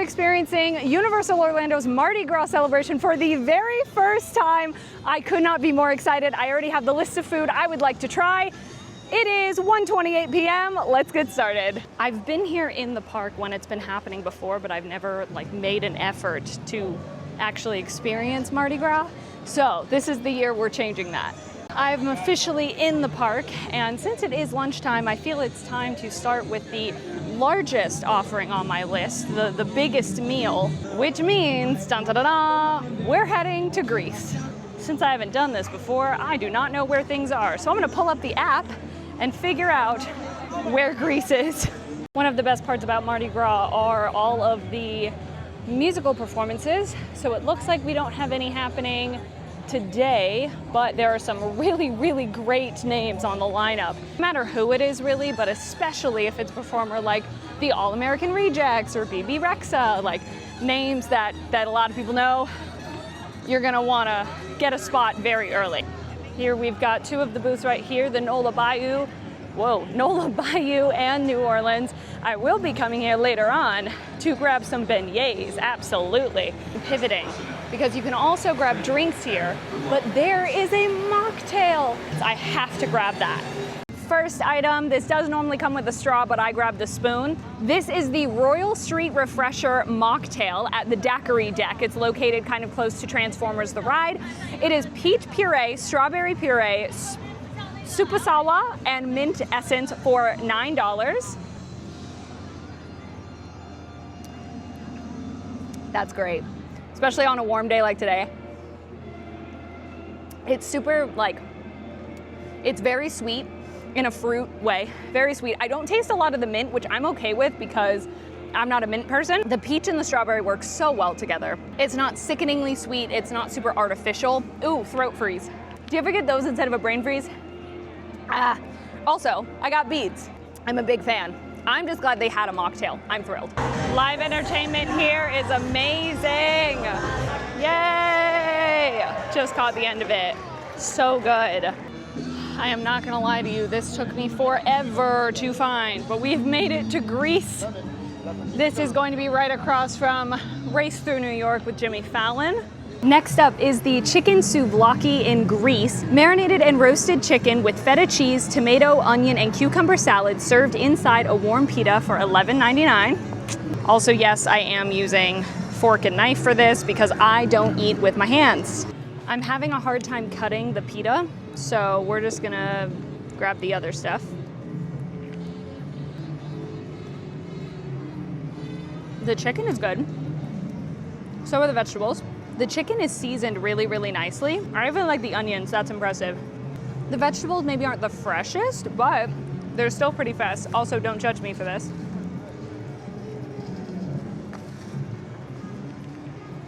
experiencing Universal Orlando's Mardi Gras celebration for the very first time. I could not be more excited. I already have the list of food I would like to try. It is 1:28 p.m. Let's get started. I've been here in the park when it's been happening before, but I've never made an effort to actually experience Mardi Gras. So this is the year we're changing that. I'm officially in the park, and since it is lunchtime, I feel it's time to start with the largest offering on my list, the biggest meal, which means, dun, dun, dun, dun, we're heading to Greece. Since I haven't done this before, I do not know where things are, so I'm gonna pull up the app and figure out where Greece is. One of the best parts about Mardi Gras are all of the musical performances, so it looks like we don't have any happening today, but there are some really great names on the lineup. No matter who it is really, but especially if it's a performer like the All-American Rejects or BB Rexa, like names that a lot of people know, you're gonna wanna get a spot very early. Here we've got two of the booths right here, the NOLA Bayou. Whoa, NOLA Bayou and New Orleans. I will be coming here later on to grab some beignets, absolutely. Pivoting, because you can also grab drinks here, but there is a mocktail. I have to grab that. First item, this does normally come with a straw, but I grabbed a spoon. This is the Royal Street Refresher mocktail at the Daiquiri Deck. It's located kind of close to Transformers the Ride. It is peach puree, strawberry puree, supasawa, and mint essence for $9. That's great, especially on a warm day like today. It's super, it's very sweet in a fruit way, very sweet. I don't taste a lot of the mint, which I'm okay with because I'm not a mint person. The peach and the strawberry work so well together. It's not sickeningly sweet, it's not super artificial. Ooh, throat freeze. Do you ever get those instead of a brain freeze? Also, I got beads. I'm a big fan. I'm just glad they had a mocktail. I'm thrilled. Live entertainment here is amazing. Yay! Just caught the end of it. So good. I am not gonna lie to you, this took me forever to find, but we've made it to Greece. This is going to be right across from Race Through New York with Jimmy Fallon. Next up is the chicken souvlaki in Greece, marinated and roasted chicken with feta cheese, tomato, onion, and cucumber salad served inside a warm pita for $11.99. Also, yes, I am using fork and knife for this because I don't eat with my hands. I'm having a hard time cutting the pita, so we're just gonna grab the other stuff. The chicken is good. So are the vegetables. The chicken is seasoned really nicely. I even like the onions, that's impressive. The vegetables maybe aren't the freshest, but they're still pretty fresh. Also, don't judge me for this.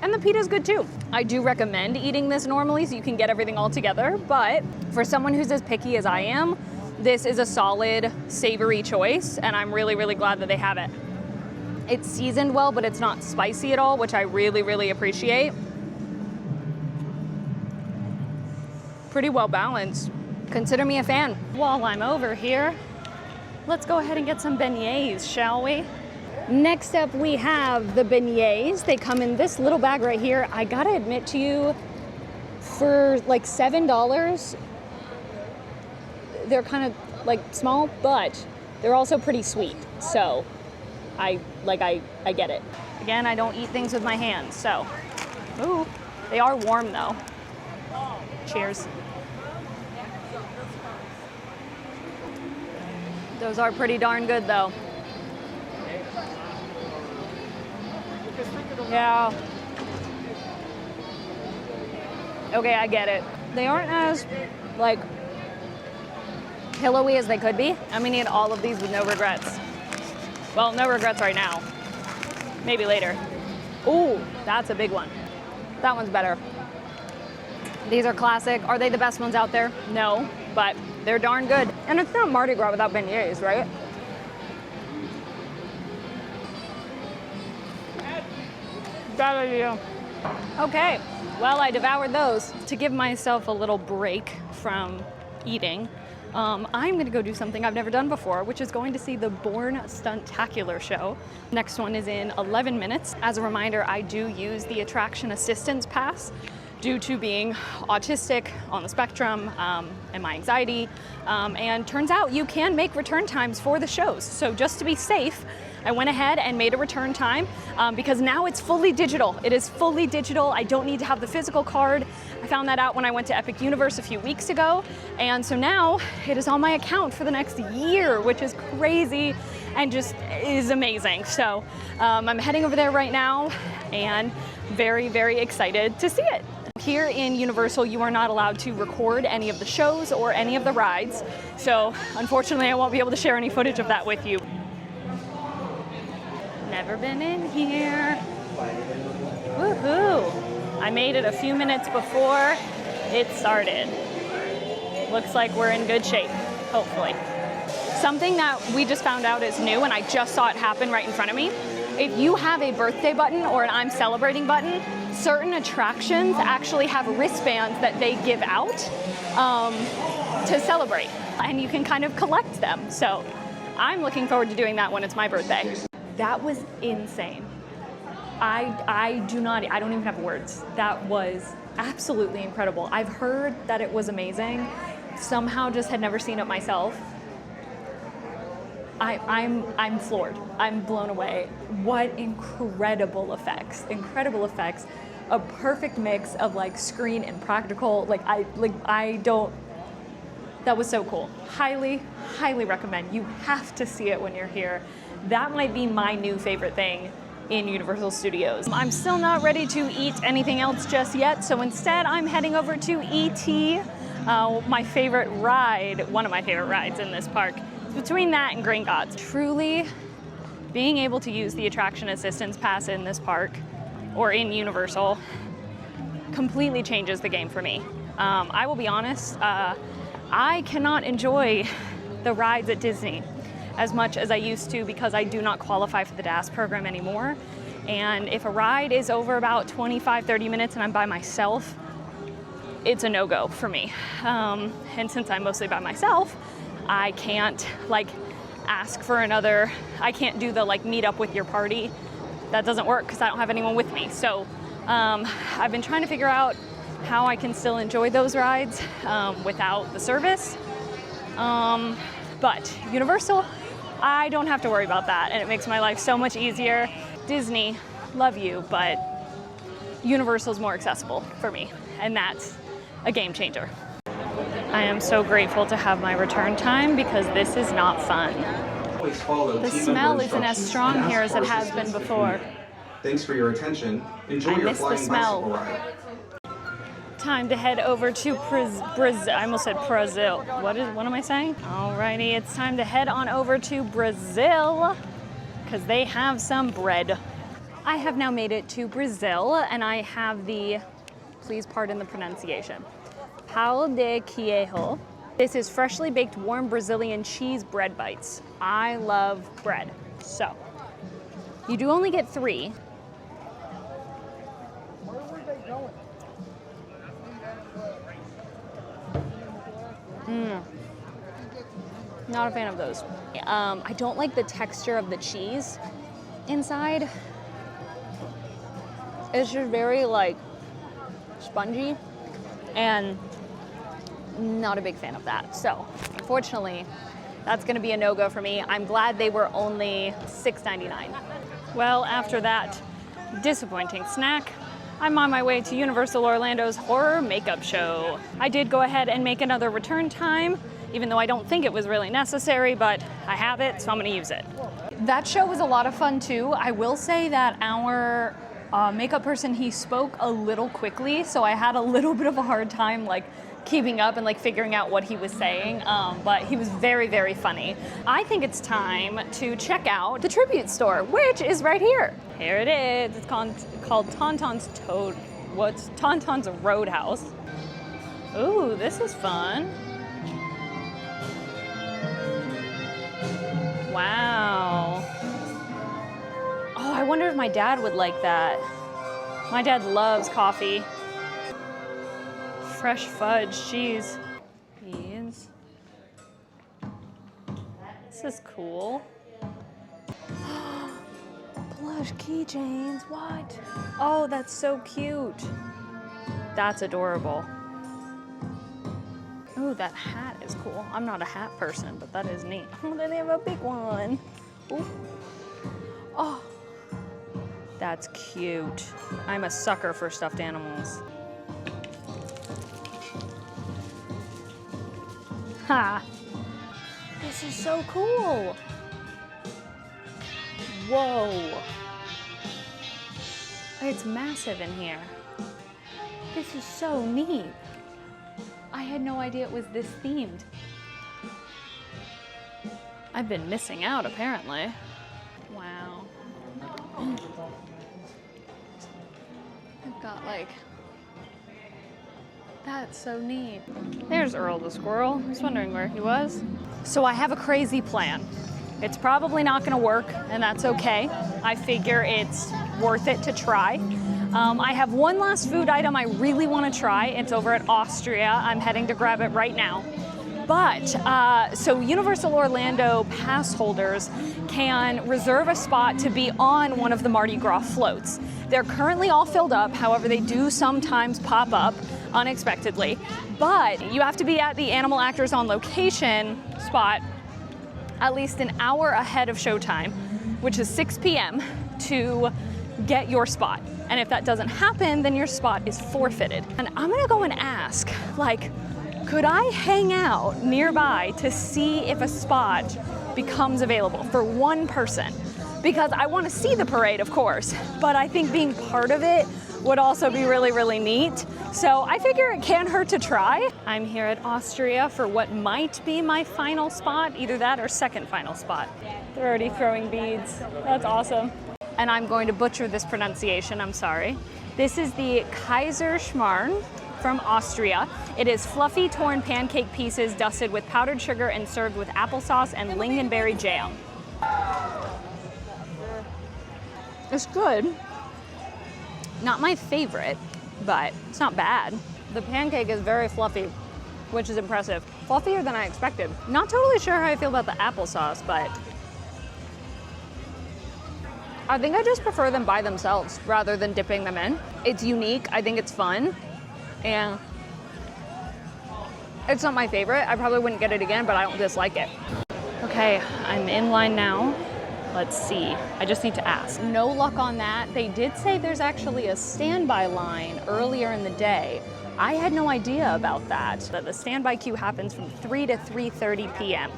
And the pita's good too. I do recommend eating this normally so you can get everything all together, but for someone who's as picky as I am, this is a solid, savory choice, and I'm really glad that they have it. It's seasoned well, but it's not spicy at all, which I really appreciate. Pretty well balanced. Consider me a fan. While I'm over here, let's go ahead and get some beignets, shall we? Next up, we have the beignets. They come in this little bag right here. I gotta admit to you, for like $7, they're kind of small, but they're also pretty sweet. So I get it. Again, I don't eat things with my hands, so. Ooh, they are warm though. Cheers. Those are pretty darn good though. Yeah. Okay, I get it. They aren't as pillowy as they could be. I'm gonna eat all of these with no regrets. Well, no regrets right now. Maybe later. Ooh, that's a big one. That one's better. These are classic. Are they the best ones out there? No, but they're darn good. And it's not Mardi Gras without beignets, right? Bad idea. Okay, well, I devoured those. To give myself a little break from eating, I'm gonna go do something I've never done before, which is going to see the Born Stunttacular show. Next one is in 11 minutes. As a reminder, I do use the attraction assistance pass due to being autistic, on the spectrum, and my anxiety. And turns out you can make return times for the shows. So just to be safe, I went ahead and made a return time because now it's fully digital. It is fully digital. I don't need to have the physical card. I found that out when I went to Epic Universe a few weeks ago. And so now it is on my account for the next year, which is crazy and just is amazing. So I'm heading over there right now and very, very excited to see it. Here in Universal, you are not allowed to record any of the shows or any of the rides. So unfortunately, I won't be able to share any footage of that with you. Never been in here. Woohoo! I made it a few minutes before it started. Looks like we're in good shape, hopefully. Something that we just found out is new, and I just saw it happen right in front of me. If you have a birthday button or an I'm celebrating button, certain attractions actually have wristbands that they give out to celebrate, and you can kind of collect them. So I'm looking forward to doing that when it's my birthday. That was insane. I don't even have words. That was absolutely incredible. I've heard that it was amazing. Somehow just had never seen it myself. I'm floored. I'm blown away. What incredible effects. Incredible effects. A perfect mix of like screen and practical. That was so cool. Highly, highly recommend. You have to see it when you're here. That might be my new favorite thing in Universal Studios. I'm still not ready to eat anything else just yet, so instead I'm heading over to E.T., my favorite ride, one of my favorite rides in this park. Between that and Green Gods. Truly, being able to use the attraction assistance pass in this park, or in Universal, completely changes the game for me. I will be honest, I cannot enjoy the rides at Disney as much as I used to because I do not qualify for the DAS program anymore. And if a ride is over about 25, 30 minutes and I'm by myself, it's a no-go for me. And since I'm mostly by myself, I can't ask for another, I can't do the meet up with your party. That doesn't work because I don't have anyone with me. So I've been trying to figure out how I can still enjoy those rides without the service. But Universal, I don't have to worry about that, and it makes my life so much easier. Disney, love you, but Universal's more accessible for me, and that's a game changer. I am so grateful to have my return time because this is not fun. The smell isn't as strong here as it has been before. Thanks for your attention. Enjoy your flying bicycle ride. Time to head over to Brazil. I almost said Brazil. What am I saying? Alrighty, it's time to head on over to Brazil because they have some bread. I have now made it to Brazil and I have the, please pardon the pronunciation, pão de queijo. This is freshly baked warm Brazilian cheese bread bites. I love bread. So, you do only get 3. Not a fan of those. I don't like the texture of the cheese inside. It's just very spongy and not a big fan of that. So unfortunately, that's gonna be a no-go for me. I'm glad they were only $6.99. Well, after that disappointing snack, I'm on my way to Universal Orlando's horror makeup show. I did go ahead and make another return time, even though I don't think it was really necessary, but I have it, so I'm gonna use it. That show was a lot of fun too. I will say that our makeup person, he spoke a little quickly, so I had a little bit of a hard time keeping up and figuring out what he was saying, but he was very, very funny. I think it's time to check out the tribute store, which is right here. Here it is. It's called Tauntaun's Tauntaun's Roadhouse. Ooh, this is fun. Wow. Oh, I wonder if my dad would like that. My dad loves coffee. Fresh fudge cheese. Beans. This is cool. Plush keychains, what? Oh, that's so cute. That's adorable. Ooh, that hat is cool. I'm not a hat person, but that is neat. Oh, then they have a big one. Ooh. Oh, that's cute. I'm a sucker for stuffed animals. Ha! This is so cool. Whoa. It's massive in here. This is so neat. I had no idea it was this themed. I've been missing out, apparently. Wow. I've got like, that's so neat. There's Earl the squirrel. I was wondering where he was. So I have a crazy plan. It's probably not gonna work, and that's okay. I figure it's worth it to try. I have one last food item I really want to try. It's over at Austria. I'm heading to grab it right now. But, so Universal Orlando pass holders can reserve a spot to be on one of the Mardi Gras floats. They're currently all filled up, however, they do sometimes pop up unexpectedly. But you have to be at the Animal Actors on Location spot at least an hour ahead of showtime, which is 6 p.m. to get your spot. And if that doesn't happen, then your spot is forfeited. And I'm gonna go and ask, like, could I hang out nearby to see if a spot becomes available for one person? Because I wanna see the parade, of course, but I think being part of it would also be really, really neat. So I figure it can't hurt to try. I'm here at Austria for what might be my final spot, either that or second final spot. They're already throwing beads. That's awesome. And I'm going to butcher this pronunciation, I'm sorry. This is the Kaiserschmarrn from Austria. It is fluffy torn pancake pieces dusted with powdered sugar and served with applesauce and lingonberry jam. It's good. Not my favorite, but it's not bad. The pancake is very fluffy, which is impressive. Fluffier than I expected. Not totally sure how I feel about the applesauce, but I think I just prefer them by themselves rather than dipping them in. It's unique, I think it's fun, and it's not my favorite. I probably wouldn't get it again, but I don't dislike it. Okay, I'm in line now. Let's see, I just need to ask. No luck on that. They did say there's actually a standby line earlier in the day. I had no idea about that the standby queue happens from 3 to 3:30 p.m.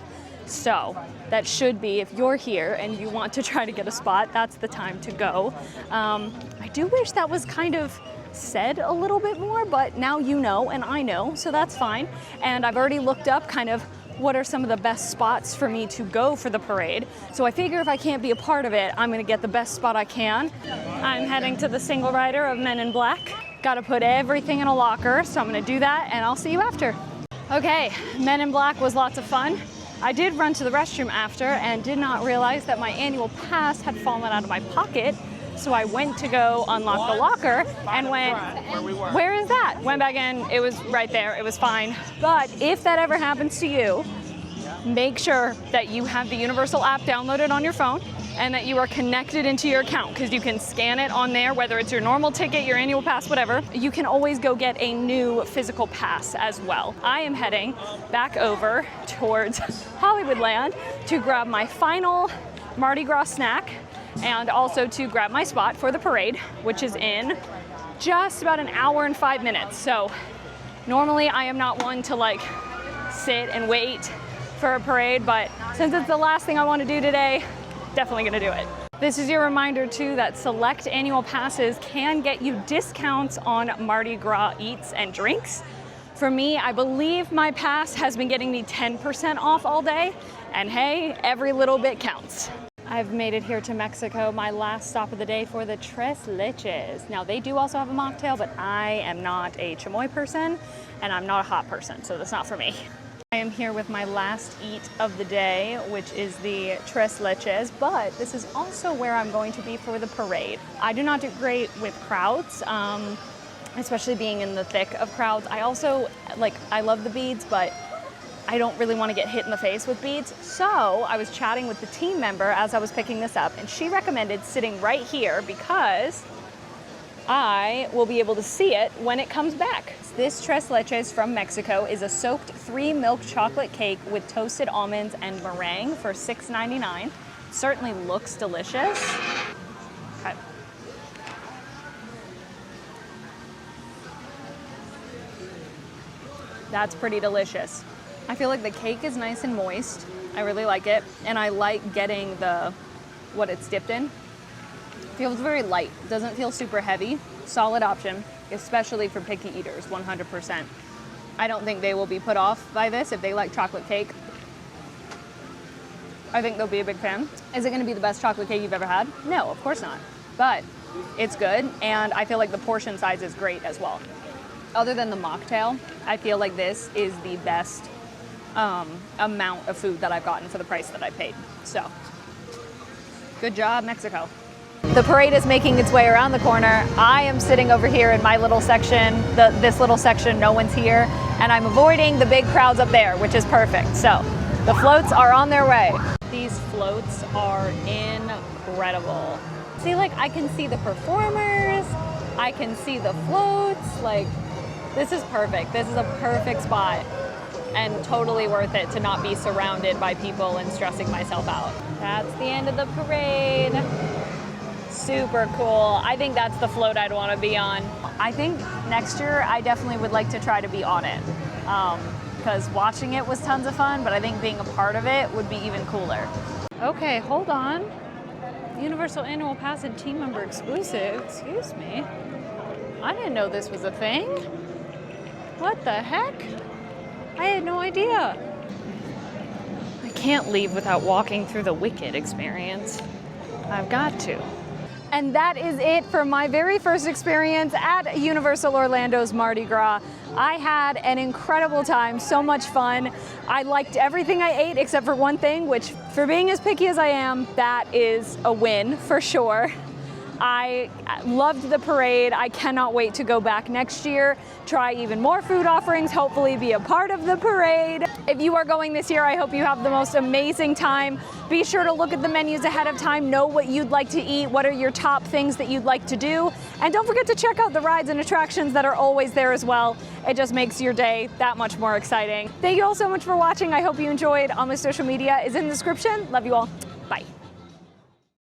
So that should be, if you're here and you want to try to get a spot, that's the time to go. I do wish that was kind of said a little bit more, but now you know and I know, so that's fine. And I've already looked up kind of what are some of the best spots for me to go for the parade. So I figure if I can't be a part of it, I'm gonna get the best spot I can. I'm heading to the single rider of Men in Black. Gotta put everything in a locker, so I'm gonna do that and I'll see you after. Okay, Men in Black was lots of fun. I did run to the restroom after and did not realize that my annual pass had fallen out of my pocket. So I went to go unlock the locker and went, where is that? Went back in, it was right there, it was fine. But if that ever happens to you, make sure that you have the Universal app downloaded on your phone and that you are connected into your account, because you can scan it on there, whether it's your normal ticket, your annual pass, whatever. You can always go get a new physical pass as well. I am heading back over towards Hollywoodland to grab my final Mardi Gras snack and also to grab my spot for the parade, which is in just about an hour and 5 minutes. So normally I am not one to like sit and wait for a parade, but since it's the last thing I want to do today, definitely gonna do it. This is your reminder too that select annual passes can get you discounts on Mardi Gras eats and drinks. For me, I believe my pass has been getting me 10% off all day, and hey, every little bit counts. I've made it here to Mexico, my last stop of the day for the Tres Leches. Now they do also have a mocktail, but I am not a chamoy person and I'm not a hot person, so that's not for me. I am here with my last eat of the day, which is the Tres Leches, but this is also where I'm going to be for the parade. I do not do great with crowds, especially being in the thick of crowds. I also, I love the beads, but I don't really want to get hit in the face with beads. So I was chatting with the team member as I was picking this up, and she recommended sitting right here because I will be able to see it when it comes back. This tres leches from Mexico is a soaked 3-milk chocolate cake with toasted almonds and meringue for $6.99. Certainly looks delicious. Okay. That's pretty delicious. I feel like the cake is nice and moist. I really like it. And I like getting what it's dipped in. Feels very light, doesn't feel super heavy. Solid option, especially for picky eaters, 100%. I don't think they will be put off by this if they like chocolate cake. I think they'll be a big fan. Is it gonna be the best chocolate cake you've ever had? No, of course not. But it's good, and I feel like the portion size is great as well. Other than the mocktail, I feel like this is the best amount of food that I've gotten for the price that I paid. So, good job, Mexico. The parade is making its way around the corner. I am sitting over here in my little section, this little section, no one's here, and I'm avoiding the big crowds up there, which is perfect. So, the floats are on their way. These floats are incredible. See, like, I can see the performers, I can see the floats, like, this is perfect. This is a perfect spot and totally worth it to not be surrounded by people and stressing myself out. That's the end of the parade. Super cool. I think that's the float I'd want to be on. I think next year I definitely would like to try to be on it because watching it was tons of fun, but I think being a part of it would be even cooler. Okay, hold on. Universal Annual Pass and team member exclusive. Excuse me. I didn't know this was a thing. What the heck? I had no idea. I can't leave without walking through the Wicked experience. I've got to. And that is it for my very first experience at Universal Orlando's Mardi Gras. I had an incredible time, so much fun. I liked everything I ate except for one thing, which for being as picky as I am, that is a win for sure. I loved the parade. I cannot wait to go back next year, try even more food offerings, hopefully be a part of the parade. If you are going this year, I hope you have the most amazing time. Be sure to look at the menus ahead of time, know what you'd like to eat, what are your top things that you'd like to do, and don't forget to check out the rides and attractions that are always there as well. It just makes your day that much more exciting. Thank you all so much for watching. I hope you enjoyed. All my social media is in the description. Love you all. Bye.